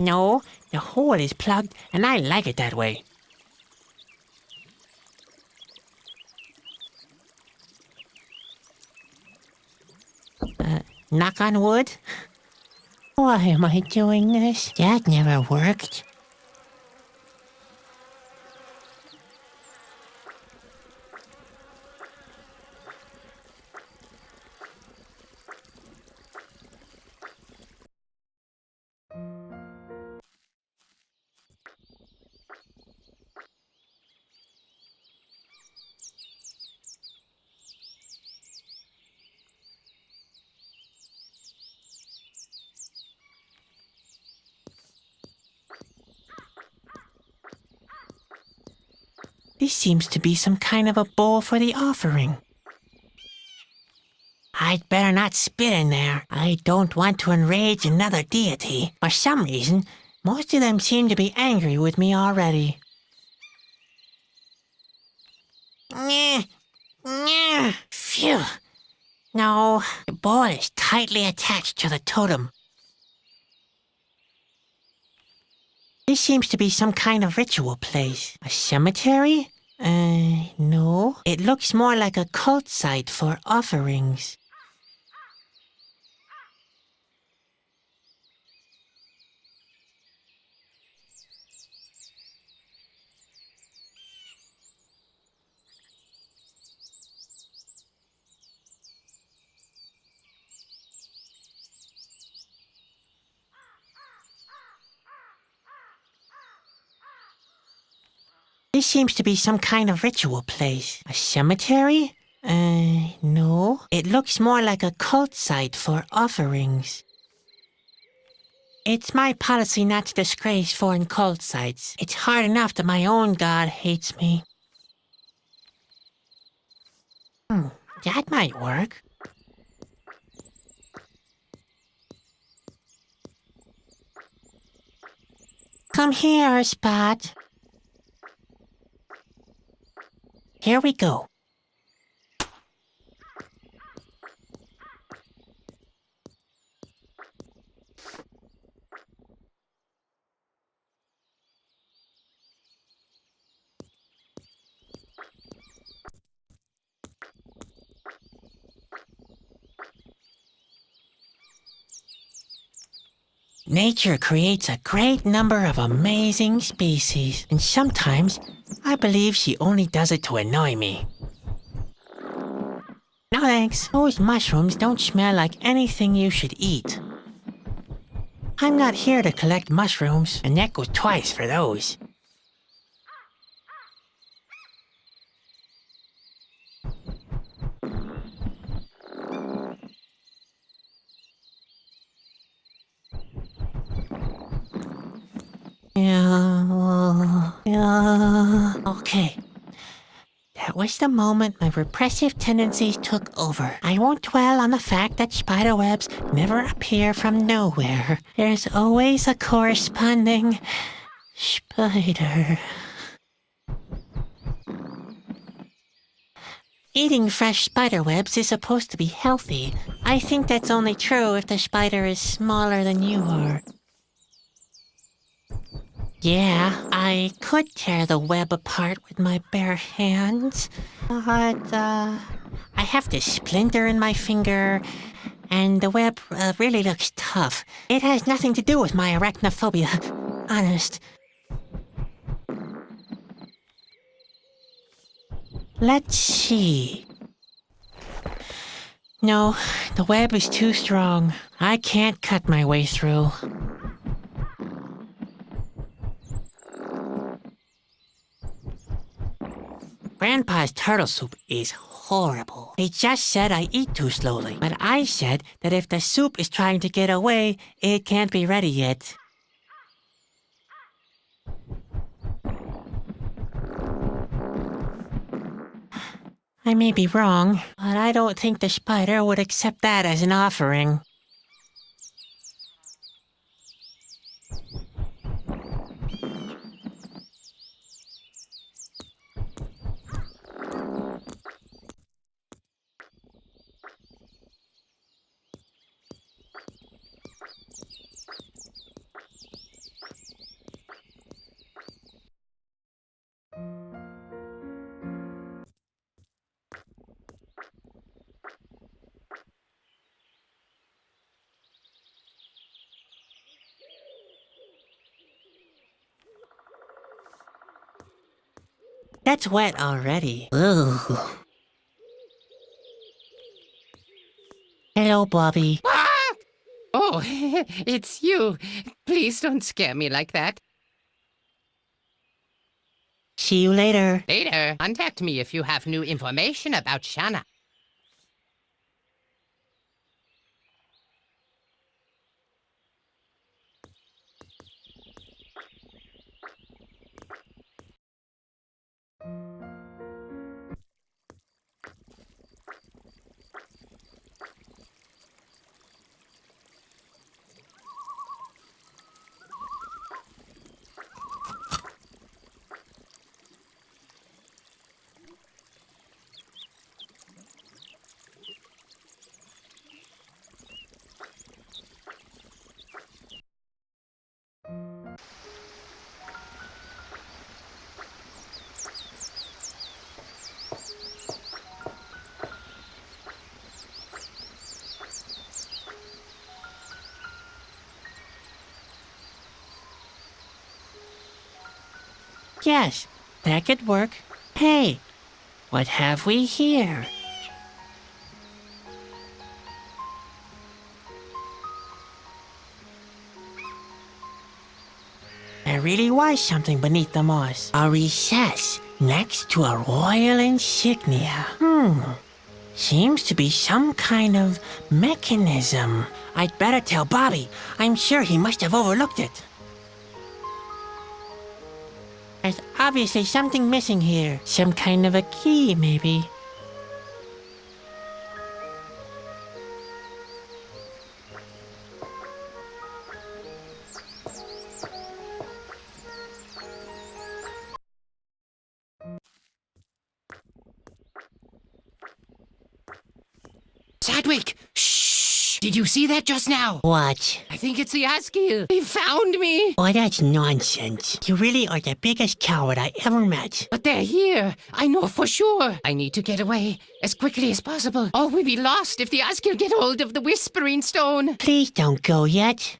No, the hole is plugged, and I like it that way. Knock on wood? Why am I doing this? That never worked. This seems to be some kind of a bowl for the offering. I'd better not spit in there. I don't want to enrage another deity. For some reason, most of them seem to be angry with me already. Phew. No, the bowl is tightly attached to the totem. This seems to be some kind of ritual place. A cemetery? No. It looks more like a cult site for offerings. This seems to be some kind of ritual place. A cemetery? No. It looks more like a cult site for offerings. It's my policy not to disgrace foreign cult sites. It's hard enough that my own god hates me. That might work. Come here, Spot. Here we go. Nature creates a great number of amazing species, and sometimes I believe she only does it to annoy me. No thanks, those mushrooms don't smell like anything you should eat. I'm not here to collect mushrooms, and that goes twice for those. Okay. That was the moment my repressive tendencies took over. I won't dwell on the fact that spiderwebs never appear from nowhere. There's always a corresponding spider. Eating fresh spiderwebs is supposed to be healthy. I think that's only true if the spider is smaller than you are. Yeah, I could tear the web apart with my bare hands, but, I have this splinter in my finger, and the web really looks tough. It has nothing to do with my arachnophobia, honest. Let's see. No, the web is too strong. I can't cut my way through. Grandpa's turtle soup is horrible. He just said I eat too slowly, but I said that if the soup is trying to get away, it can't be ready yet. I may be wrong, but I don't think the spider would accept that as an offering. That's wet already. Ooh. Hello, Bobby. Ah! Oh, it's you. Please don't scare me like that. See you later. Later, contact me if you have new information about Shanna. Yes, that could work. Hey, what have we here? There really was something beneath the moss. A recess next to a royal insignia. Seems to be some kind of mechanism. I'd better tell Bobby. I'm sure he must have overlooked it. There's obviously something missing here. Some kind of a key, maybe. Sadwick! Shh! Did you see that just now? What? I think it's the Askew. He found me! Oh, that's nonsense. You really are the biggest coward I ever met. But they're here. I know for sure. I need to get away as quickly as possible. Or we'll be lost if the Askew get hold of the Whispering Stone. Please don't go yet.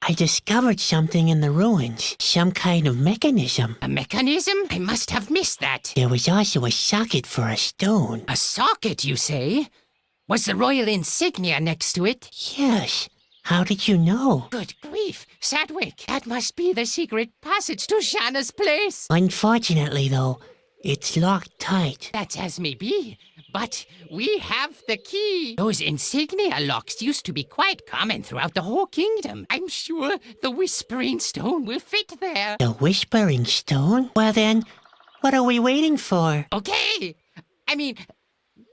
I discovered something in the ruins. Some kind of mechanism. A mechanism? I must have missed that. There was also a socket for a stone. A socket, you say? Was the royal insignia next to it? Yes. How did you know? Good grief, Sadwick. That must be the secret passage to Shanna's place. Unfortunately, though, it's locked tight. That's as may be. But we have the key. Those insignia locks used to be quite common throughout the whole kingdom. I'm sure the Whispering Stone will fit there. The Whispering Stone? Well then, what are we waiting for? Okay. I mean,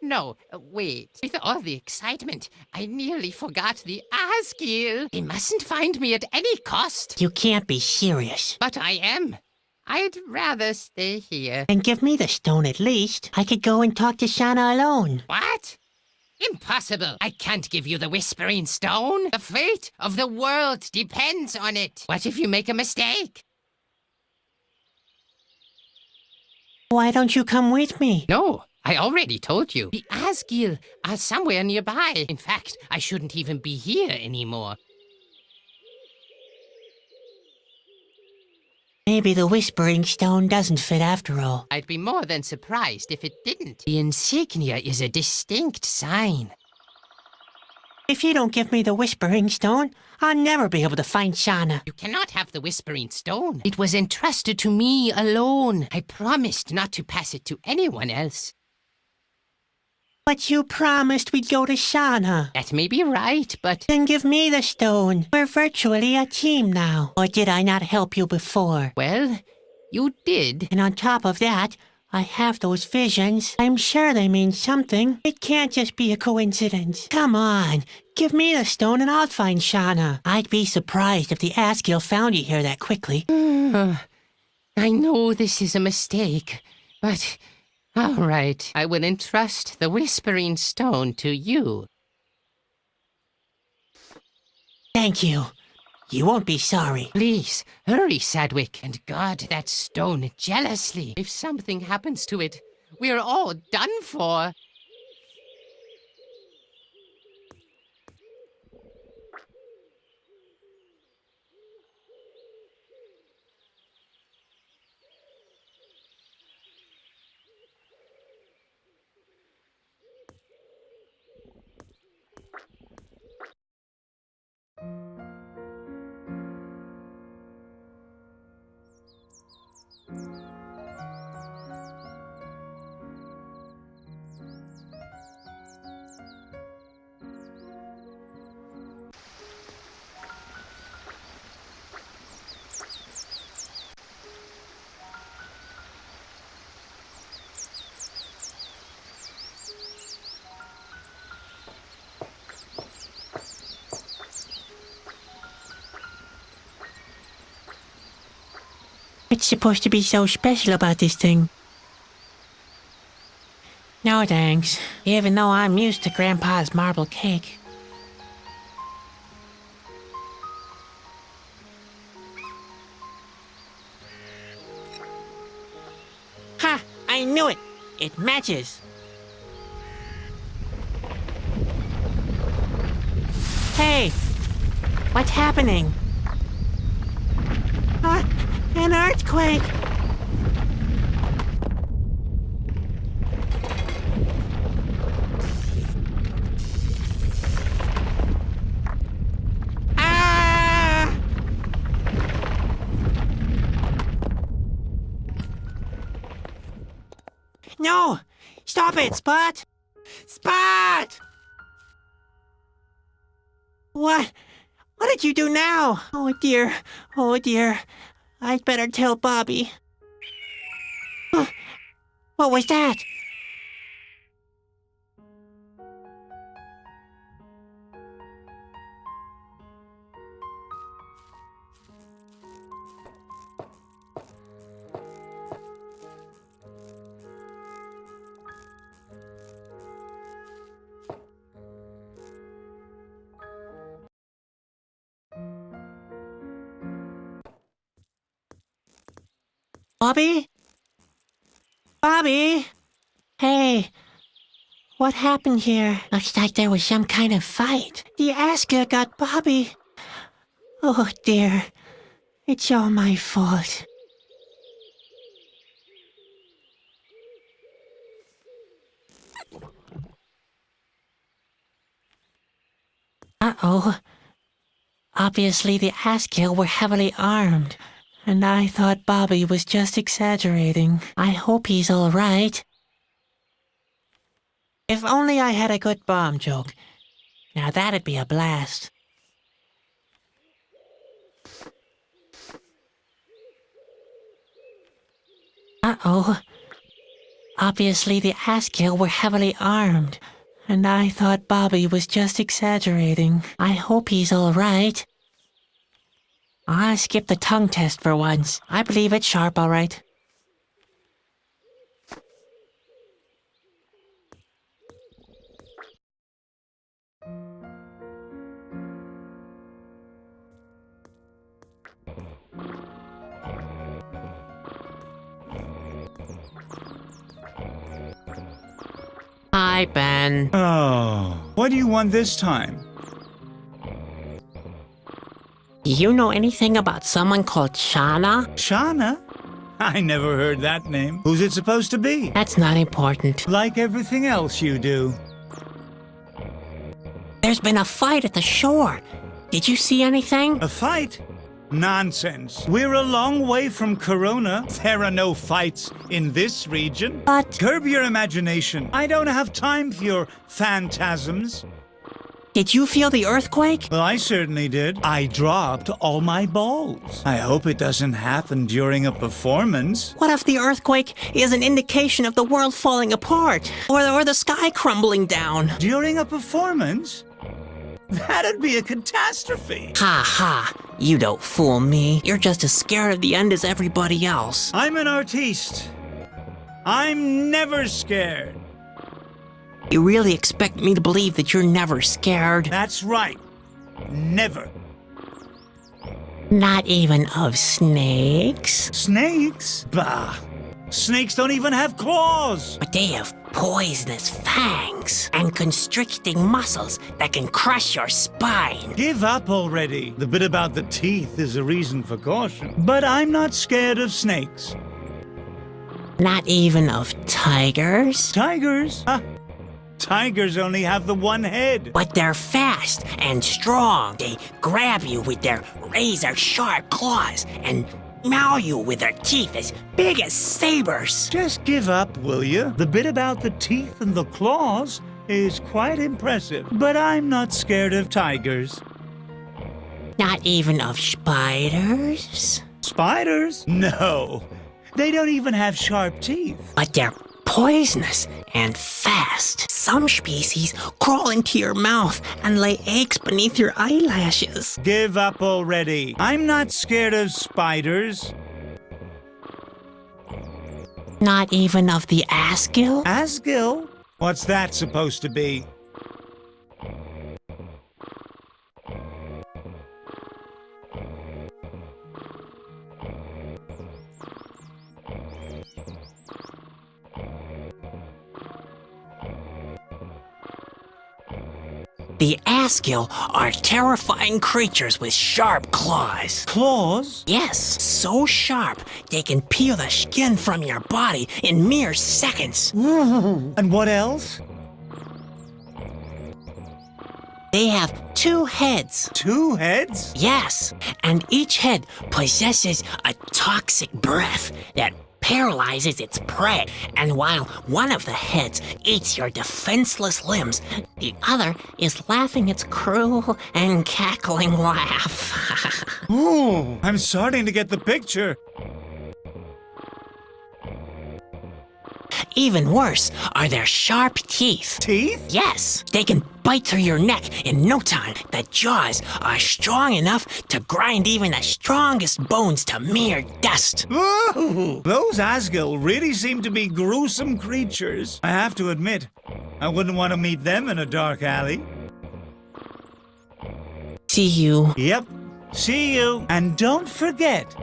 no, wait. With all the excitement, I nearly forgot the Askew. They mustn't find me at any cost. You can't be serious. But I am. I'd rather stay here. And give me the stone at least. I could go and talk to Shanna alone. What? Impossible. I can't give you the Whispering Stone. The fate of the world depends on it. What if you make a mistake? Why don't you come with me? No, I already told you. The Askew are somewhere nearby. In fact, I shouldn't even be here anymore. Maybe the Whispering Stone doesn't fit after all. I'd be more than surprised if it didn't. The insignia is a distinct sign. If you don't give me the Whispering Stone, I'll never be able to find Shanna. You cannot have the Whispering Stone. It was entrusted to me alone. I promised not to pass it to anyone else. But you promised we'd go to Shanna. That may be right, but... Then give me the stone. We're virtually a team now. Or did I not help you before? Well, you did. And on top of that, I have those visions. I'm sure they mean something. It can't just be a coincidence. Come on, give me the stone and I'll find Shanna. I'd be surprised if the Askew found you here that quickly. I know this is a mistake, but... all right, I will entrust the Whispering Stone to you. Thank you. You won't be sorry. Please, hurry, Sadwick, and guard that stone jealously. If something happens to it, we're all done for. What's supposed to be so special about this thing? No thanks, even though I'm used to Grandpa's marble cake. Ha! I knew it! It matches! Hey! What's happening? An earthquake! Ah! No! Stop it, Spot! Spot! What? What did you do now? Oh dear. Oh dear. I'd better tell Bobby. What was that? Bobby? Bobby? Hey, what happened here? Looks like there was some kind of fight. The Asker got Bobby. Oh dear, it's all my fault. Uh-oh. Obviously the Asker were heavily armed. And I thought Bobby was just exaggerating. I hope he's all right. If only I had a good bomb joke. Now that'd be a blast. Uh-oh. Obviously the Asker were heavily armed. And I thought Bobby was just exaggerating. I hope he's all right. I'll skip the tongue test for once. I believe it's sharp, all right. Hi, Ben. Oh, what do you want this time? You know anything about someone called Shauna? Shauna? I never heard that name. Who's it supposed to be? That's not important. Like everything else you do. There's been a fight at the shore. Did you see anything? A fight? Nonsense. We're a long way from Corona. There are no fights in this region. But... Curb your imagination. I don't have time for your phantasms. Did you feel the earthquake? Well, I certainly did. I dropped all my balls. I hope it doesn't happen during a performance. What if the earthquake is an indication of the world falling apart? Or the sky crumbling down? During a performance? That'd be a catastrophe. Ha ha. You don't fool me. You're just as scared of the end as everybody else. I'm an artiste. I'm never scared. You really expect me to believe that you're never scared? That's right. Never. Not even of snakes? Snakes? Bah. Snakes don't even have claws. But they have poisonous fangs and constricting muscles that can crush your spine. Give up already. The bit about the teeth is a reason for caution. But I'm not scared of snakes. Not even of tigers? Tigers? Huh. Tigers only have the one head. But they're fast and strong. They grab you with their razor-sharp claws and maul you with their teeth as big as sabers. Just give up, will you? The bit about the teeth and the claws is quite impressive. But I'm not scared of tigers. Not even of spiders? Spiders? No. They don't even have sharp teeth. But they're poisonous and fast. Some species crawl into your mouth and lay eggs beneath your eyelashes. Give up already. I'm not scared of spiders. Not even of the Asgill? Asgill? What's that supposed to be? The Asgill are terrifying creatures with sharp claws. Claws? Yes, so sharp they can peel the skin from your body in mere seconds. And what else? They have 2 heads. 2 heads? Yes, and each head possesses a toxic breath that paralyzes its prey. And while one of the heads eats your defenseless limbs, the other is laughing its cruel and cackling laugh. Ooh, I'm starting to get the picture. Even worse are their sharp teeth. Teeth? Yes, they can bite through your neck in no time. The jaws are strong enough to grind even the strongest bones to mere dust. Ooh, those Asgill really seem to be gruesome creatures. I have to admit, I wouldn't want to meet them in a dark alley. See you. Yep, see you. And don't forget,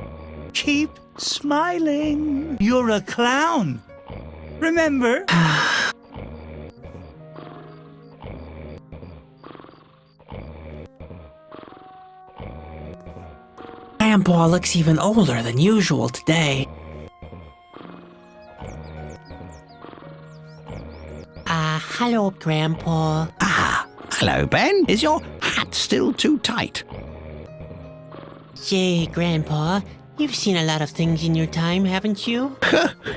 keep smiling. You're a clown. Remember? Grandpa looks even older than usual today. Hello, Grandpa. Ah, hello, Ben. Is your hat still too tight? Say, Grandpa, you've seen a lot of things in your time, haven't you?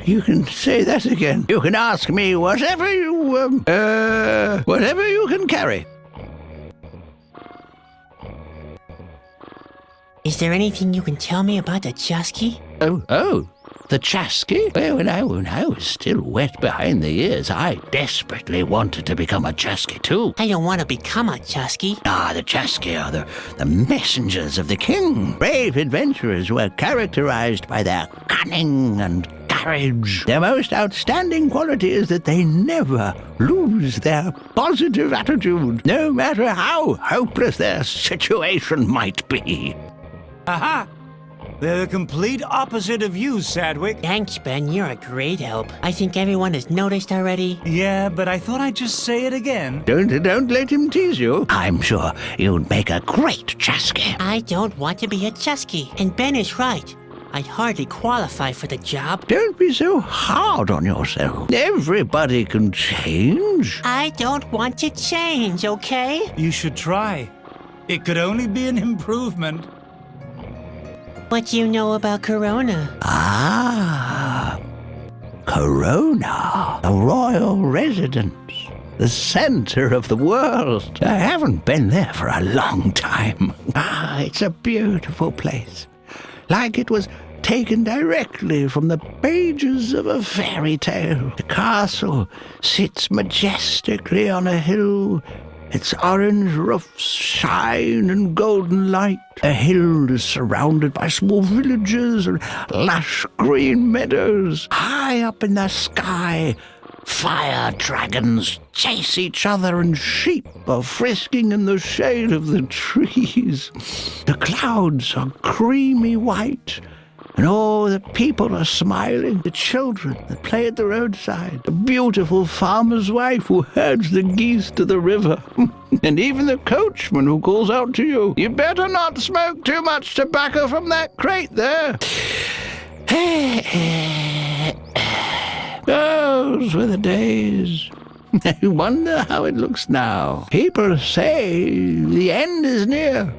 You can say that again. You can ask me whatever you can carry. Is there anything you can tell me about the Chusky? Oh, the Chasky? Well, when I was still wet behind the ears, I desperately wanted to become a Chasky too. I don't want to become a Chusky. Ah, the Chasky are the messengers of the king. Brave adventurers who are characterized by their cunning and courage. Their most outstanding quality is that they never lose their positive attitude, no matter how hopeless their situation might be. Aha! They're the complete opposite of you, Sadwick. Thanks, Ben. You're a great help. I think everyone has noticed already. Yeah, but I thought I'd just say it again. Don't let him tease you. I'm sure you'd make a great Chasky. I don't want to be a Chusky. And Ben is right. I'd hardly qualify for the job. Don't be so hard on yourself. Everybody can change. I don't want to change, okay? You should try. It could only be an improvement. What do you know about Corona? Ah, Corona, the royal residence, the center of the world. I haven't been there for a long time. Ah, it's a beautiful place, like it was taken directly from the pages of a fairy tale. The castle sits majestically on a hill. Its orange roofs shine in golden light. The hill is surrounded by small villages and lush green meadows. High up in the sky, fire dragons chase each other and sheep are frisking in the shade of the trees. The clouds are creamy white. And all the people are smiling, the children that play at the roadside, the beautiful farmer's wife who herds the geese to the river, and even the coachman who calls out to you, "You better not smoke too much tobacco from that crate there." Those were the days. I wonder how it looks now. People say the end is near.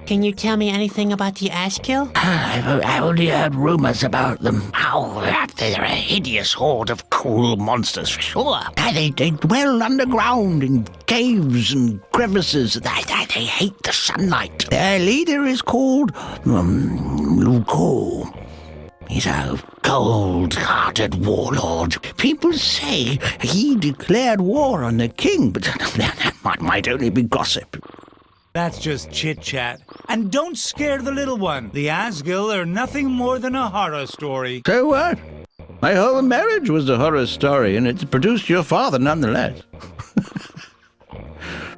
Can you tell me anything about the Ashkill? I've only heard rumors about them. How they're a hideous horde of cruel monsters, for sure. They dwell underground in caves and crevices. They hate the sunlight. Their leader is called Luko. He's a cold-hearted warlord. People say he declared war on the king, but that might only be gossip. That's just chit-chat. And don't scare the little one. The Asgil are nothing more than a horror story. So what? My whole marriage was a horror story, and it's produced your father nonetheless.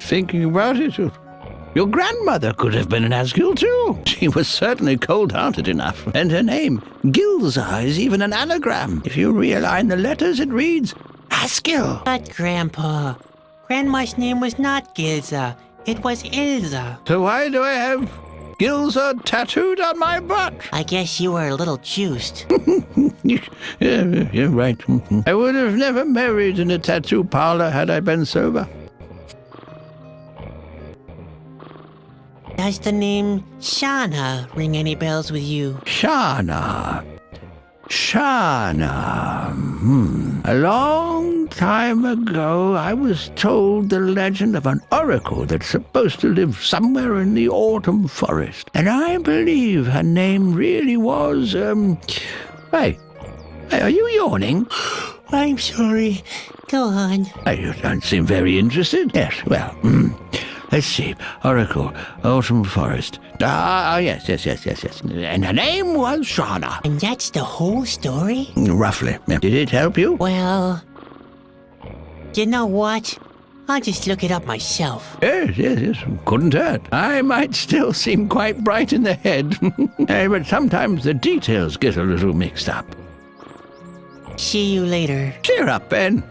Thinking about it, your grandmother could have been an Asgil too. She was certainly cold-hearted enough. And her name, Gilza, is even an anagram. If you realign the letters, it reads Asgil. But, Grandpa, Grandma's name was not Gilza. It was Ilza. So why do I have Gilza tattooed on my butt? I guess you were a little juiced. Yeah, you're right. I would have never married in a tattoo parlor had I been sober. Does the name Shauna ring any bells with you? Shana. A long time ago, I was told the legend of an oracle that's supposed to live somewhere in the autumn forest. And I believe her name really was, Hey, are you yawning? I'm sorry. Go on. You don't seem very interested. Yes, well, let's see. Oracle, autumn forest. Yes. And her name was Shauna. And that's the whole story? Roughly. Did it help you? Well, you know what? I'll just look it up myself. Yes. Couldn't hurt. I might still seem quite bright in the head, but sometimes the details get a little mixed up. See you later. Cheer up, Ben.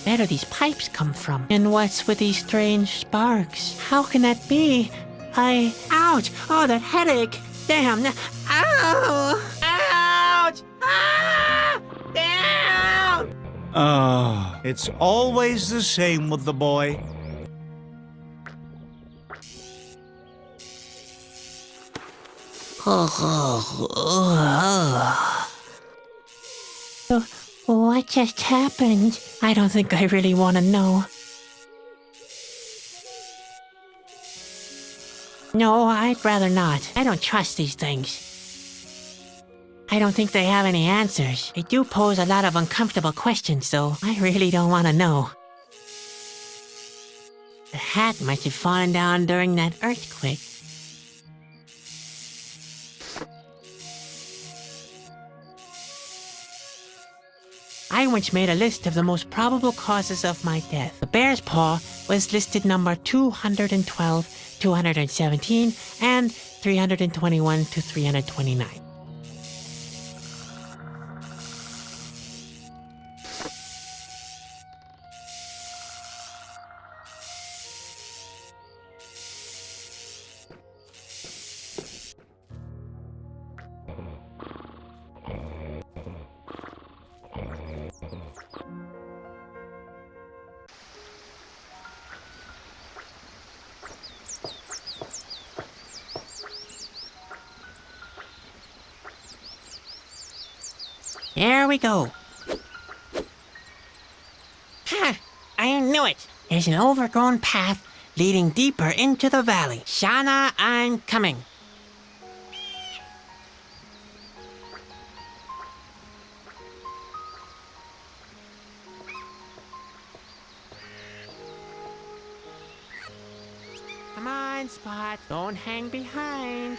Where do these pipes come from? And what's with these strange sparks? How can that be? Ouch! Oh, that headache! Damn! Ow! Ouch! Ah! Damn! Oh, it's always the same with the boy. What just happened? I don't think I really want to know. No, I'd rather not. I don't trust these things. I don't think they have any answers. They do pose a lot of uncomfortable questions, though. I really don't want to know. The hat must have fallen down during that earthquake. I once made a list of the most probable causes of my death. The bear's paw was listed number 212, 217, and 321 to 329. There we go. Ha! I knew it. There's an overgrown path leading deeper into the valley. Shauna, I'm coming. Come on, Spot. Don't hang behind.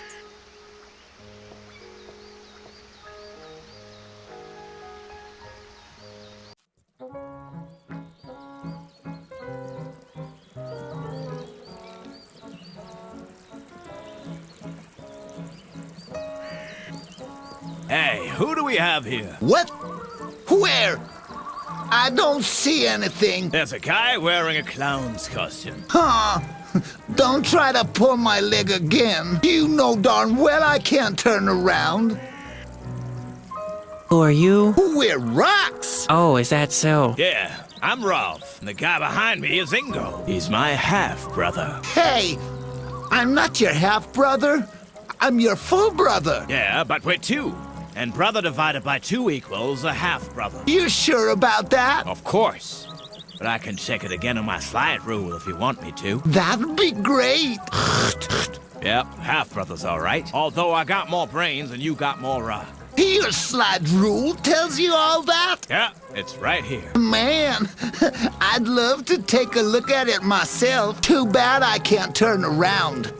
Hey, who do we have here? What? Where? I don't see anything. There's a guy wearing a clown's costume. Huh? Don't try to pull my leg again. You know darn well I can't turn around. Who are you? We're rocks. Oh, is that so? Yeah, I'm Rolf, and the guy behind me is Ingo. He's my half-brother. Hey, I'm not your half-brother. I'm your full brother. Yeah, but we're two. And brother divided by 2 equals a half-brother. You sure about that? Of course. But I can check it again on my slide rule if you want me to. That'd be great. Yep, half-brothers, all right. Although I got more brains and you got more rock. Your slide rule tells you all that? Yeah, it's right here. Man, I'd love to take a look at it myself. Too bad I can't turn around.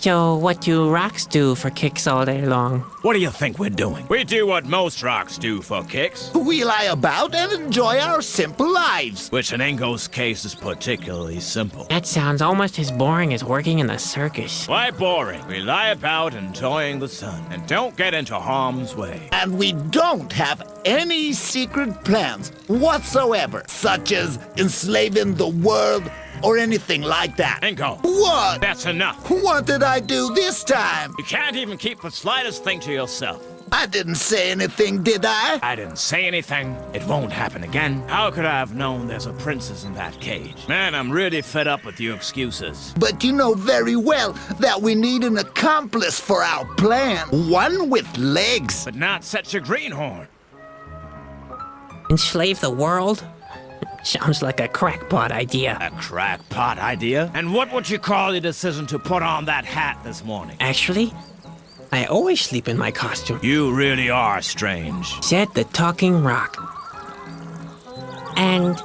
So what do rocks do for kicks all day long? What do you think we're doing? We do what most rocks do for kicks. We lie about and enjoy our simple lives. Which in Ingo's case is particularly simple. That sounds almost as boring as working in the circus. Why boring? We lie about enjoying the sun and don't get into harm's way. And we don't have any secret plans whatsoever, such as enslaving the world or anything like that. Ingo. What? That's enough. What did I do this time? You can't even keep the slightest thing to yourself. I didn't say anything, did I? I didn't say anything. It won't happen again. How could I have known there's a princess in that cage? Man, I'm really fed up with your excuses. But you know very well that we need an accomplice for our plan. One with legs. But not such a greenhorn. Enslave the world? Sounds like a crackpot idea. A crackpot idea? And what would you call your decision to put on that hat this morning? Actually, I always sleep in my costume. You really are strange. Said the talking rock. And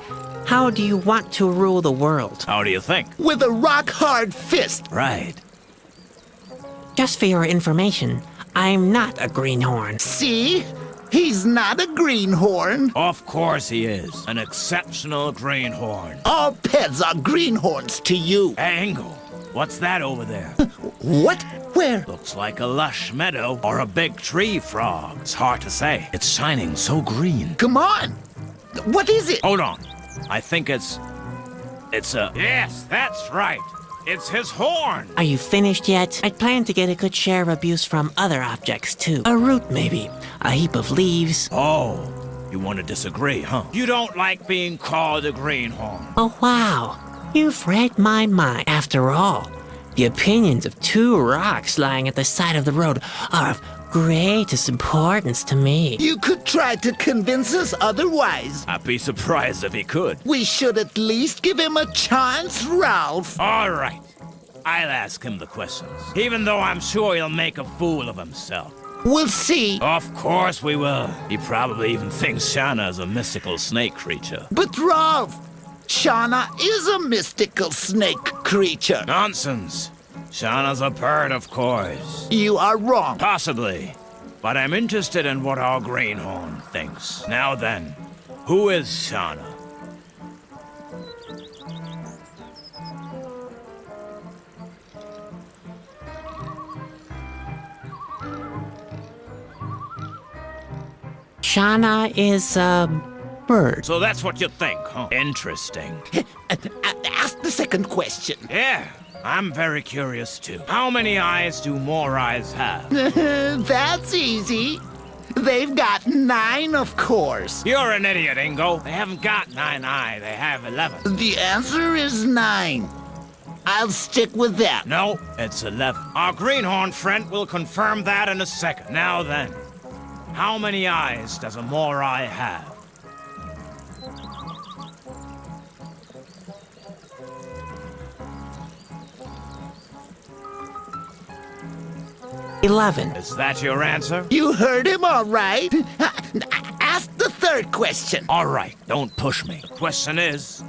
how do you want to rule the world? How do you think? With a rock-hard fist. Right. Just for your information, I'm not a greenhorn. See? He's not a greenhorn. Of course he is. An exceptional greenhorn. All pets are greenhorns to you. Hey, Ingo, what's that over there? What? Where? Looks like a lush meadow or a big tree frog. It's hard to say. It's shining so green. Come on. What is it? Hold on. I think it's a... Yes, that's right. It's his horn. Are you finished yet? I'd planned to get a good share of abuse from other objects, too. A root, maybe. A heap of leaves. Oh, you want to disagree, huh? You don't like being called a greenhorn. Oh, wow. You've read my mind. After all, the opinions of two rocks lying at the side of the road are of greatest importance to me. You could try to convince us otherwise. I'd be surprised if he could. We should at least give him a chance, Ralph. All right. I'll ask him the questions, even though I'm sure he'll make a fool of himself. We'll see. Of course we will. He probably even thinks Shana is a mystical snake creature. But Ralph, Shauna is a mystical snake creature. Nonsense. Shana's a bird, of course. You are wrong. Possibly. But I'm interested in what our greenhorn thinks. Now then, who is Shana? Shauna is a bird. So that's what you think, huh? Interesting. Ask the second question. Yeah, I'm very curious too. How many eyes do more eyes have? That's easy. They've got 9, of course. You're an idiot, Ingo. They haven't got 9 eyes, they have 11. The answer is 9. I'll stick with that. No, it's 11. Our greenhorn friend will confirm that in a second. Now then, how many eyes does a Morai have? $11. Is that your answer? You heard him all right. Ask the third question. All right, don't push me. Question is,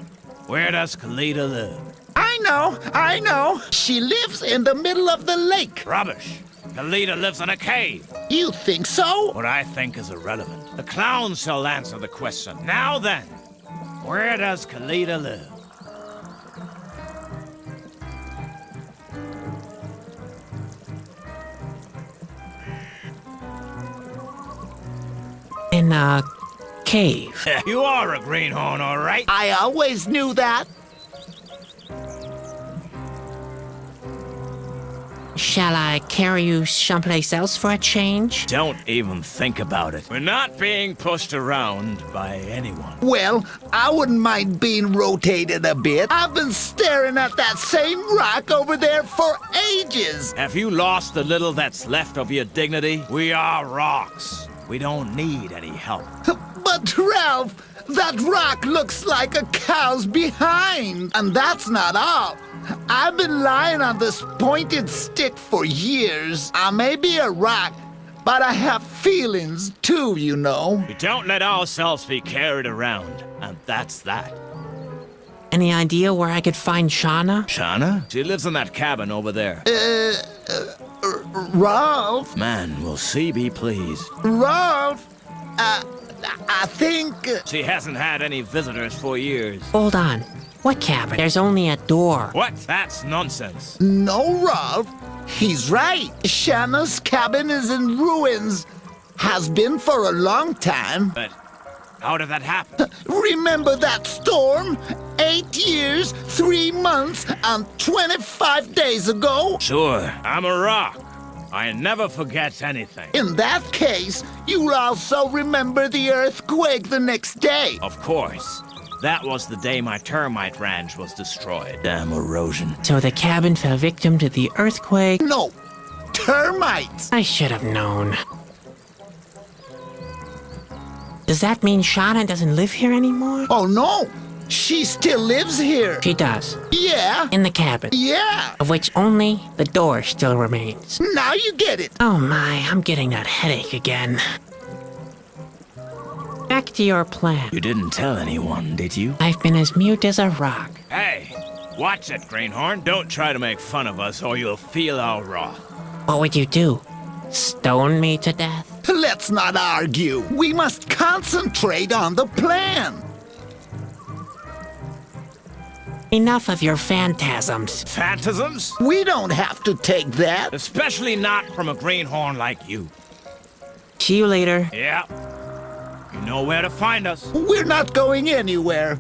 where does Kalita live? I know. She lives in the middle of the lake. Rubbish. Kalita lives in a cave. You think so? What I think is irrelevant. The clown shall answer the question. Now then, where does Kalita live? In a cave. You are a greenhorn, all right? I always knew that. Shall I carry you someplace else for a change? Don't even think about it. We're not being pushed around by anyone. Well, I wouldn't mind being rotated a bit. I've been staring at that same rock over there for ages. Have you lost the little that's left of your dignity? We are rocks. We don't need any help. But Ralph, that rock looks like a cow's behind. And that's not all. I've been lying on this pointed stick for years. I may be a rock, but I have feelings too, you know. We don't let ourselves be carried around, and that's that. Any idea where I could find Shauna? Shauna? She lives in that cabin over there. Rolf? Man, will she be pleased. Rolf? I think... She hasn't had any visitors for years. Hold on. What cabin? There's only a door. What? That's nonsense. No, Rolf. He's right. Shauna's cabin is in ruins. Has been for a long time. But how did that happen? Remember that storm? 8 years, 3 months, and 25 days ago? Sure, I'm a rock. I never forget anything. In that case, you'll also remember the earthquake the next day. Of course. That was the day my termite ranch was destroyed. Damn erosion. So the cabin fell victim to the earthquake? No, termites. I should have known. Does that mean Shauna doesn't live here anymore? Oh no, she still lives here. She does. Yeah, In the cabin. yeah. Of which only the door still remains. Now you get it. Oh my, I'm getting that headache again. Back to your plan. You didn't tell anyone, did you? I've been as mute as a rock. Hey, watch it, Greenhorn. Don't try to make fun of us or you'll feel our wrath. What would you do? Stone me to death? Let's not argue. We must concentrate on the plan. Enough of your phantasms. Phantasms? We don't have to take that. Especially not from a greenhorn like you. See you later. Yeah. You know where to find us. We're not going anywhere.